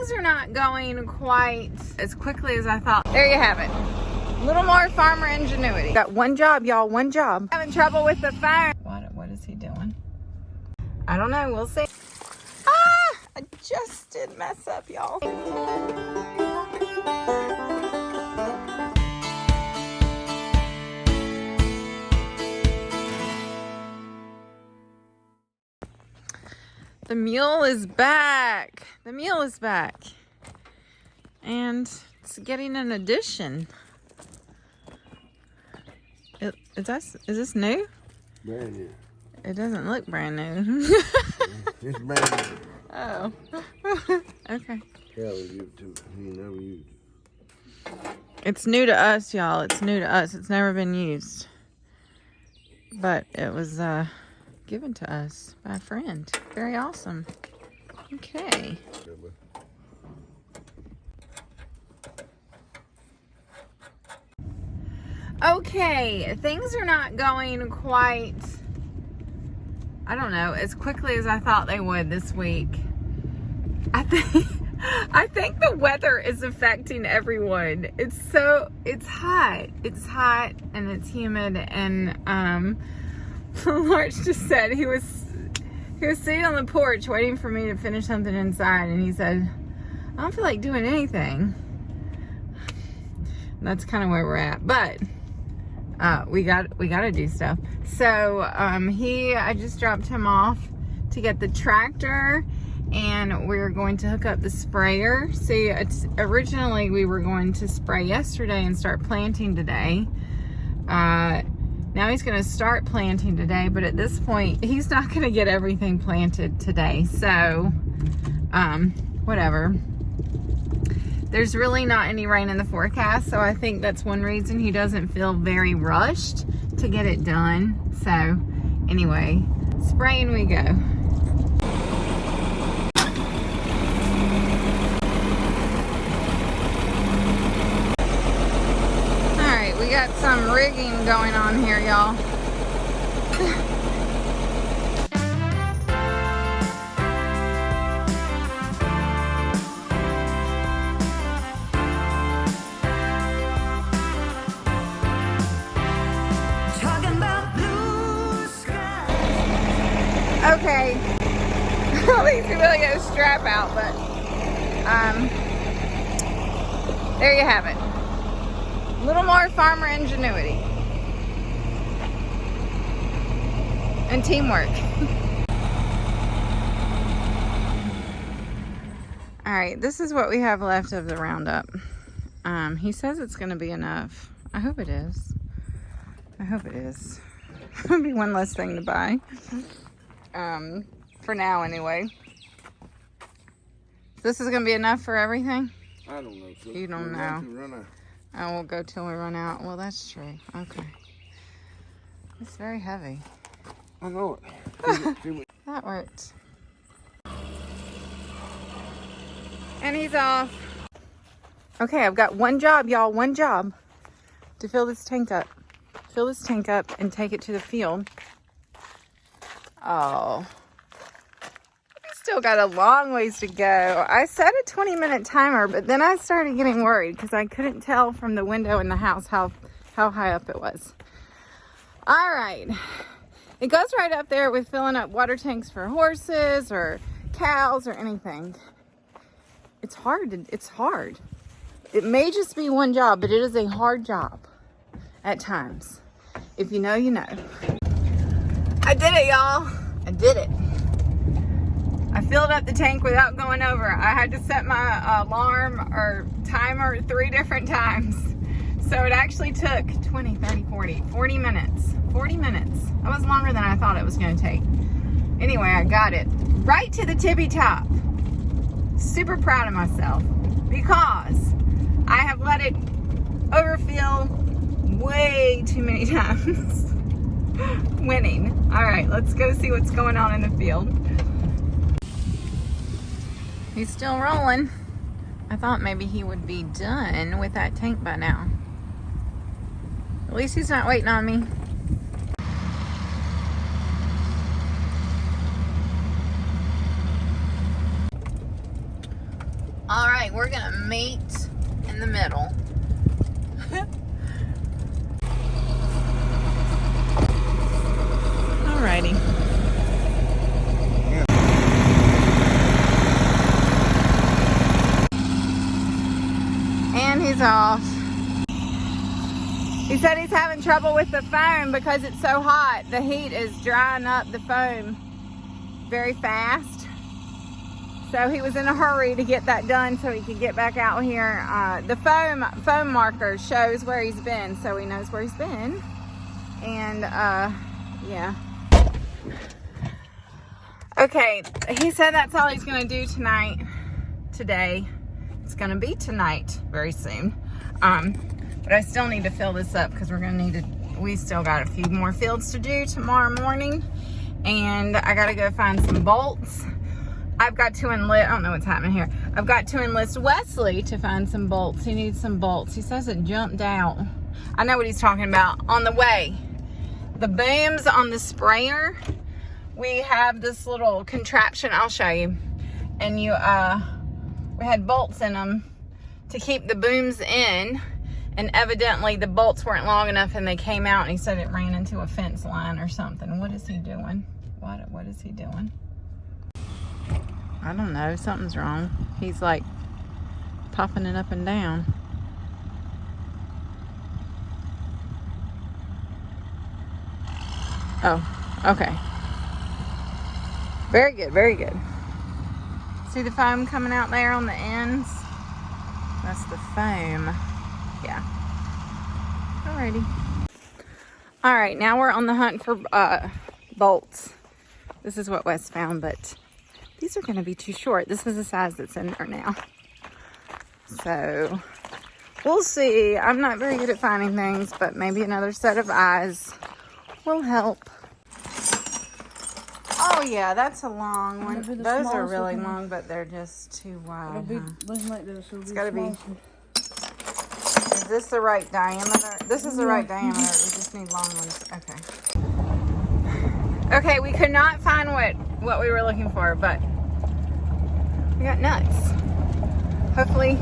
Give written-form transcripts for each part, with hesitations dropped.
things are not going quite as quickly as I thought. There you have it. A little more farmer ingenuity. Got one job, y'all, one job. Having trouble with the phone. What is he doing? I don't know, we'll see. Ah, I just did mess up, y'all. The mule is back. The mule is back. And it's getting an addition. Is this new? Brand new. It doesn't look brand new. It's brand new. Oh. Okay. Yeah, we used to. He never used it. It's new to us, y'all. It's new to us. It's never been used. But it was given to us by a friend. Very awesome. Okay. Okay, things are not going quite, I don't know, as quickly as I thought they would this week. I think the weather is affecting everyone. It's hot. It's hot and it's humid, and Lawrence just said he was sitting on the porch waiting for me to finish something inside, and he said, I don't feel like doing anything. And that's kind of where we're at, but we got to do stuff. So I just dropped him off to get the tractor, and we're going to hook up the sprayer. See, originally we were going to spray yesterday and start planting today. Now he's going to start planting today, but at this point he's not going to get everything planted today. So whatever. There's really not any rain in the forecast, so I think that's one reason he doesn't feel very rushed to get it done. So anyway, spraying we go. All right, we got some rigging going on here, y'all. Okay, at least we really get a strap out, but there you have it. A little more farmer ingenuity and teamwork. All right, this is what we have left of the Roundup. He says it's going to be enough. I hope it is. I hope it is. It'll be one less thing to buy. For now anyway. This is gonna be enough for everything? I don't know. So you don't know. I will go till we run out. Well, that's true. Okay. It's very heavy. I know it. That worked. And he's off. Okay, I've got one job, y'all. One job. To fill this tank up. Fill this tank up and take it to the field. Oh, we still got a long ways to go. I set a 20-minute timer, but then I started getting worried because I couldn't tell from the window in the house how high up it was. All right. It goes right up there with filling up water tanks for horses or cows or anything. It's hard. It's hard. It may just be one job, but it is a hard job at times. If you know, you know. I did it, y'all. I did it. I filled up the tank without going over. I had to set my alarm or timer 3 different times. So it actually took 20, 30, 40 minutes. 40 minutes. That was longer than I thought it was going to take. Anyway, I got it right to the tippy top. Super proud of myself because I have let it overfill way too many times. Winning. All right, let's go see what's going on in the field. He's still rolling. I thought maybe he would be done with that tank by now. At least he's not waiting on me. All right, we're gonna meet in the middle. Alrighty. And he's off. He said he's having trouble with the foam because it's so hot. The heat is drying up the foam very fast. So he was in a hurry to get that done so he could get back out here. The foam marker shows where he's been, so he knows where he's been. And yeah. Okay, he said that's all he's gonna do today. It's gonna be tonight very soon. But I still need to fill this up because we still got a few more fields to do tomorrow morning. And I gotta go find some bolts. I've got to enlist, I don't know what's happening here. I've got to enlist Wesley to find some bolts. He needs some bolts. He says it jumped out. I know what he's talking about. On the way, the booms on the sprayer, we have this little contraption, I'll show you. And we had bolts in them to keep the booms in. And evidently the bolts weren't long enough and they came out, and he said it ran into a fence line or something. What is he doing? What is he doing? I don't know. Something's wrong. He's like popping it up and down. Oh, okay. Very good, very good. See the foam coming out there on the ends? That's the foam. Yeah. Alrighty. Alright, now we're on the hunt for bolts. This is what Wes found, but these are going to be too short. This is the size that's in there now. So, we'll see. I'm not very good at finding things, but maybe another set of eyes will help. Oh yeah, that's a long one. Those are really long, but they're just too wide. It's got to be... Is this the right diameter? This is the right diameter. We just need long ones. Okay. Okay, we could not find what we were looking for, but we got nuts. Hopefully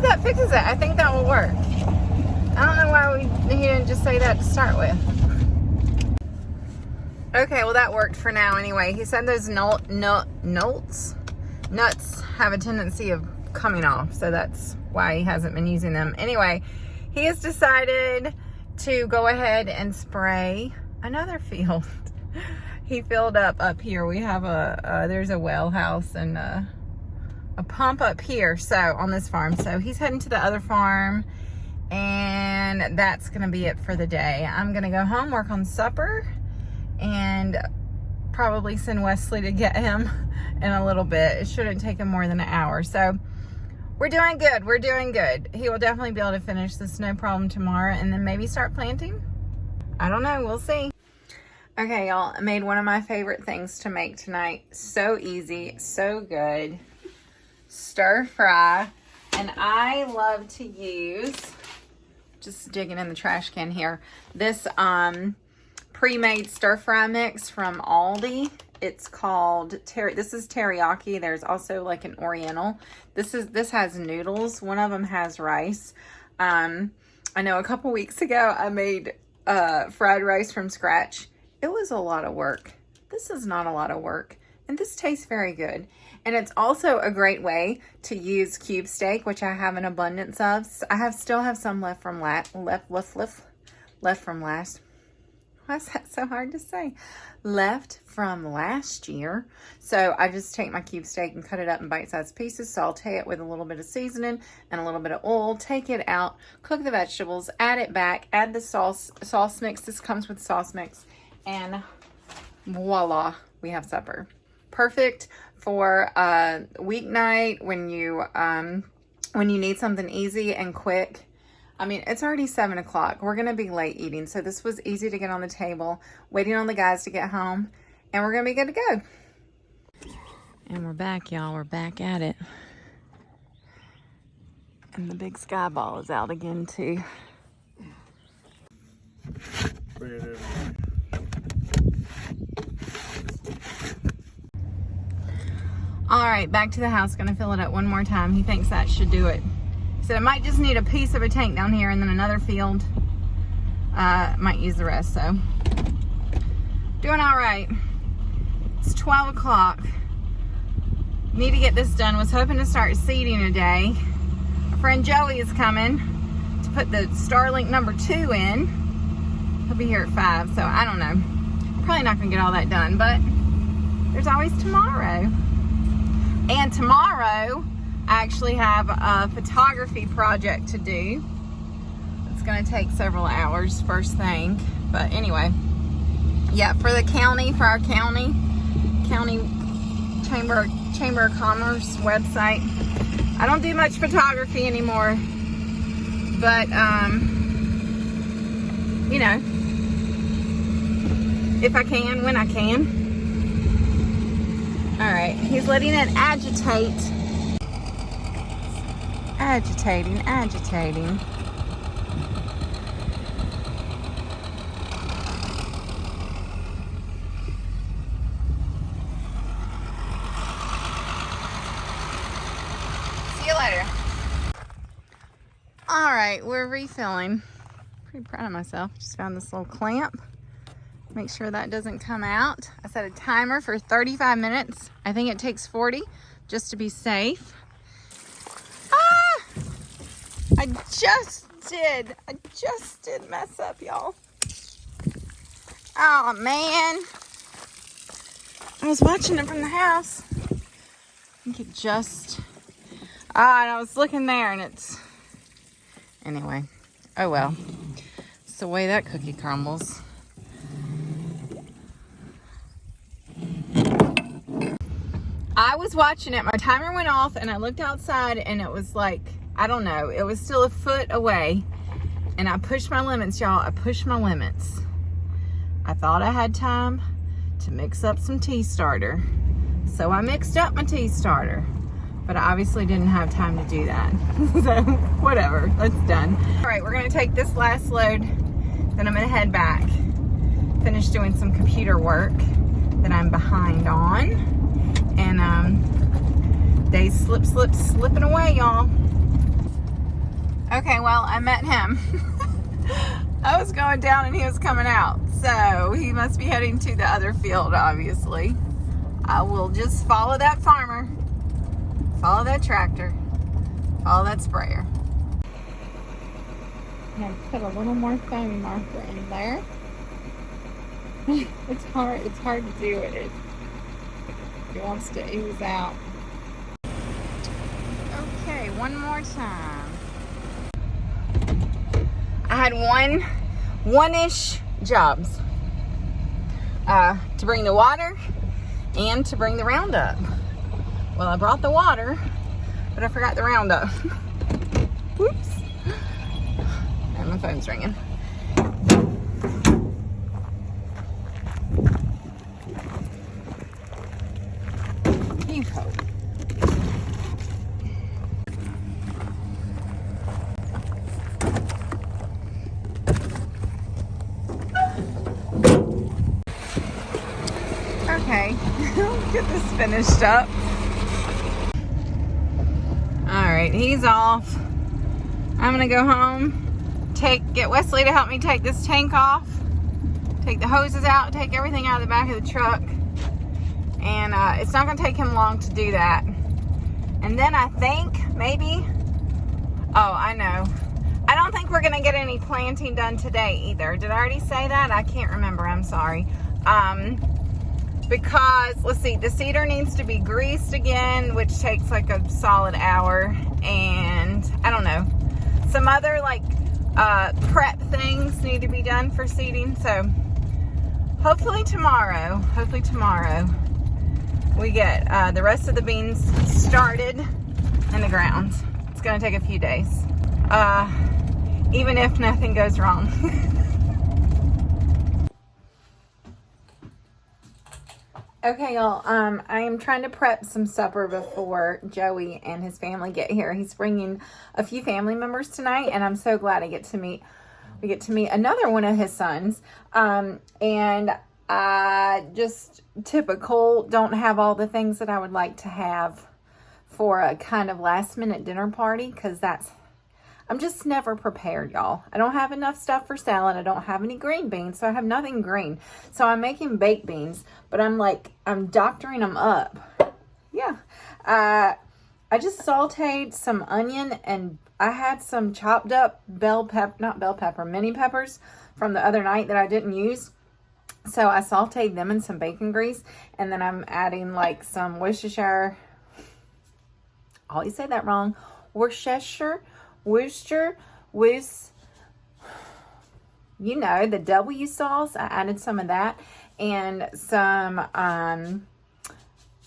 that fixes it. I think that will work. I don't know why he didn't just say that to start with. Okay, well that worked for now anyway. He said those nuts have a tendency of coming off, so that's why he hasn't been using them. Anyway, he has decided to go ahead and spray another field. He filled up here. We have there's a well house and a pump up here, so on this farm. So he's heading to the other farm, and that's gonna be it for the day. I'm gonna go home, work on supper, and probably send Wesley to get him in a little bit. It shouldn't take him more than an hour. So we're doing good. We're doing good. He will definitely be able to finish this no problem tomorrow, and then maybe start planting. I don't know. We'll see. Okay, y'all. I made one of my favorite things to make tonight. So easy. So good. Stir fry. And I love to use, just digging in the trash can here, this pre-made stir fry mix from Aldi. It's called this is teriyaki. There's also like an oriental. This has noodles. One of them has rice. I know a couple weeks ago I made fried rice from scratch. It was a lot of work. This is not a lot of work, and this tastes very good. And it's also a great way to use cube steak, which I have an abundance of. I still have some left from last. Why is that so hard to say? Left from last year. So I just take my cube steak and cut it up in bite-sized pieces, saute it with a little bit of seasoning and a little bit of oil, take it out, cook the vegetables, add it back, add the sauce mix. This comes with sauce mix, and voila, we have supper. Perfect for a weeknight when you need something easy and quick. I mean, it's already 7 o'clock. We're going to be late eating. So this was easy to get on the table, waiting on the guys to get home, and we're going to be good to go. And we're back, y'all. We're back at it. And the big sky ball is out again, too. All All right, back to the house. Gonna fill it up one more time. He thinks that should do it. He said it might just need a piece of a tank down here and then another field. Might use the rest, so. Doing all right. It's 12 o'clock. Need to get this done. Was hoping to start seeding today. My friend Joey is coming to put the Starlink number 2 in. He'll be here at 5, so I don't know. Probably not gonna get all that done, but there's always tomorrow. And tomorrow, I actually have a photography project to do. It's gonna take several hours first thing. But anyway, yeah, for the county, for our county Chamber of Commerce website. I don't do much photography anymore, but you know, if I can, when I can. All right, he's letting it agitate. Agitating. See you later. All right, we're refilling. Pretty proud of myself. Just found this little clamp. Make sure that doesn't come out. I set a timer for 35 minutes. I think it takes 40 just to be safe. Ah! I just did mess up, y'all. Oh, man. I was watching it from the house. I think it just... and I was looking there and it's... Anyway. Oh, well. It's the way that cookie crumbles. I was watching it. My timer went off and I looked outside and it was like, I don't know, it was still a foot away. And I pushed my limits, y'all. I pushed my limits. I thought I had time to mix up some tea starter. So I mixed up my tea starter. But I obviously didn't have time to do that. So whatever, that's done. All right, we're gonna take this last load. Then I'm gonna head back. Finish doing some computer work that I'm behind on. And days slipping away, y'all. Okay, well, I met him. I was going down and he was coming out. So he must be heading to the other field, obviously. I will just follow that farmer, follow that tractor, follow that sprayer. I'm gonna put a little more foam marker in there. It's hard to do it. It wants to ooze out. Okay, one more time. I had one-ish jobs. To bring the water and to bring the Roundup. Well, I brought the water, but I forgot the Roundup. Whoops. And my phone's ringing. Okay, let's get this finished up. All right, he's off. I'm gonna go home, get Wesley to help me take this tank off, take the hoses out, take everything out of the back of the truck. And it's not gonna take him long to do that. And then I think maybe, I know. I don't think we're gonna get any planting done today either. Did I already say that? I can't remember, I'm sorry. Because, let's see, the seeder needs to be greased again, which takes like a solid hour. And, I don't know, some other like prep things need to be done for seeding. So, hopefully tomorrow, we get the rest of the beans started in the ground. It's going to take a few days. Even if nothing goes wrong. Okay, y'all, I am trying to prep some supper before Joey and his family get here. He's bringing a few family members tonight, and I'm so glad we get to meet another one of his sons. And Just typical, don't have all the things that I would like to have for a kind of last minute dinner party, because I'm just never prepared, y'all. I don't have enough stuff for salad. I don't have any green beans, so I have nothing green. So I'm making baked beans, but I'm doctoring them up. Yeah. I just sauteed some onion, and I had some chopped up mini peppers from the other night that I didn't use. So I sauteed them in some bacon grease, and then I'm adding like some Worcestershire. I always say that wrong. Worcestershire, you know, the W sauce. I added some of that and some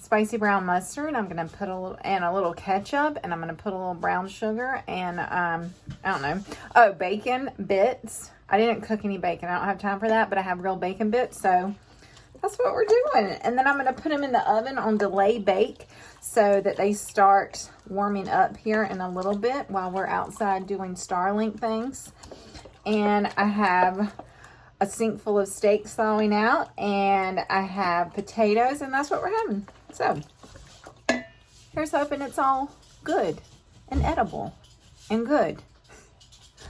spicy brown mustard. I'm gonna put a little ketchup, and I'm gonna put a little brown sugar and I don't know. Oh, bacon bits. I didn't cook any bacon. I don't have time for that, but I have real bacon bits, so that's what we're doing. And then I'm gonna put them in the oven on delay bake so that they start warming up here in a little bit while we're outside doing Starlink things. And I have a sink full of steaks thawing out, and I have potatoes, and that's what we're having. So here's hoping it's all good and edible and good.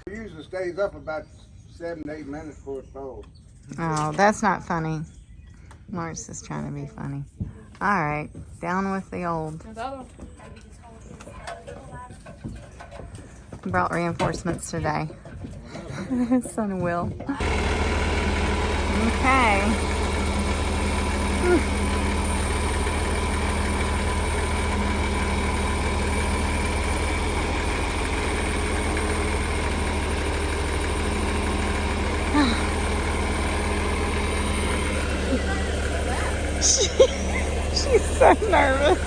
It usually stays up about 7 to 8 minutes before it thaws. Oh, that's not funny. Mark's just trying to be funny. All right, down with the old. Brought reinforcements today. His son Will. Okay. She's so nervous.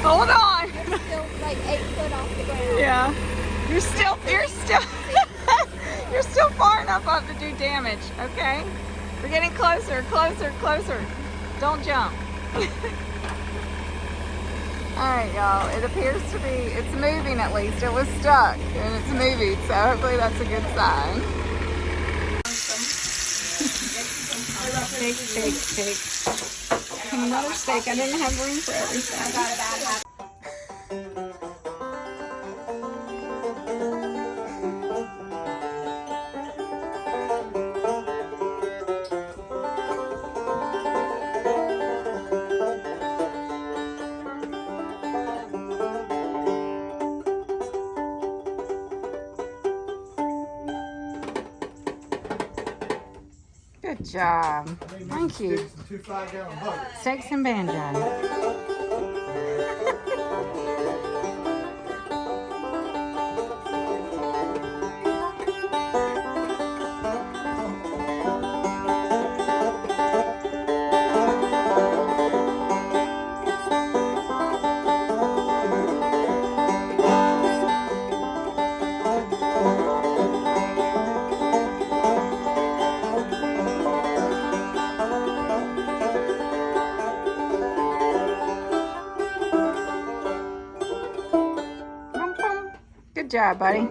Hold on. You're still like 8 foot off the ground. Yeah. You're still you're still far enough up to do damage, okay? We're getting closer. Don't jump. Alright, y'all. It appears to be, it's moving at least. It was stuck and it's moving, so hopefully that's a good sign. Steak. Another steak. I didn't have room for everything. I got a bad habit. Good job. Thank you. 2 5-gallon buckets. Steaks and banjo. Good job, buddy.